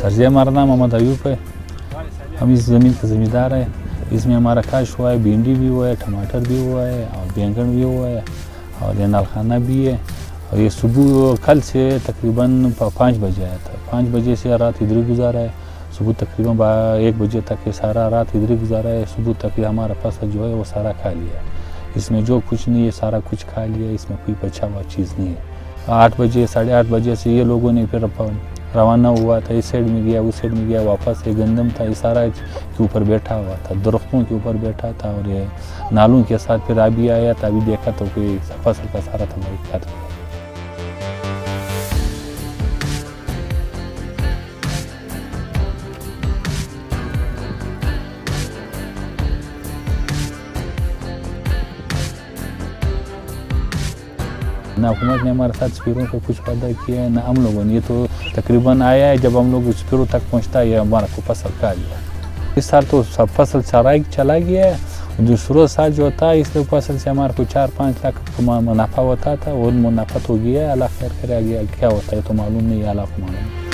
Sir जी, हमारा नाम मोहम्मद अयूब है। हम इस ज़मीन का ज़मींदार है। इसमें हमारा काश हुआ है, भिंडी भी हुआ है, टमाटर भी हुआ है और बैंगन भी हुआ है और ये नालखाना भी है। और ये सुबह कल से तकरीबन 5 बजे आया था। 5 बजे से रात इधर ही गुजारा है। सुबह तकरीबन 1 बजे तक ये सारा रात इधर ही गुजारा है। सुबह तक हमारा फसल जो है वो सारा खा लिया। इसमें जो कुछ नहीं है सारा कुछ खा लिया। इसमें कोई बचा हुआ चीज़ नहीं है। 8 बजे 8:30 बजे से ये लोगों ने फिर रवाना हुआ था। इस साइड में गया, उस साइड में गया, वापस ये गंदम था, ये सारा के ऊपर बैठा हुआ था, दरख्तों के ऊपर बैठा था। और ये नालों के साथ फिर अभी आया था, अभी देखा तो कोई फसल का सारा तबाही खत्म। ना हुकूमत ने हमारे साथ स्पीरों को कुछ वादा किया है, ना हम लोगों ने। ये तो तकरीबन आया है, जब हम लोग स्पीरों तक पहुंचता है हमारा को फसल खा लिया। इस साल तो सब फसल चला गया है। दूसरों साल जो था इस फसल से हमारे को 4-5 लाख मुनाफा होता था, और मुनाफा तो गया है। अल्लाह खैर करे, आगे क्या होता है तो मालूम नहीं है, अल्लाह को मालूम।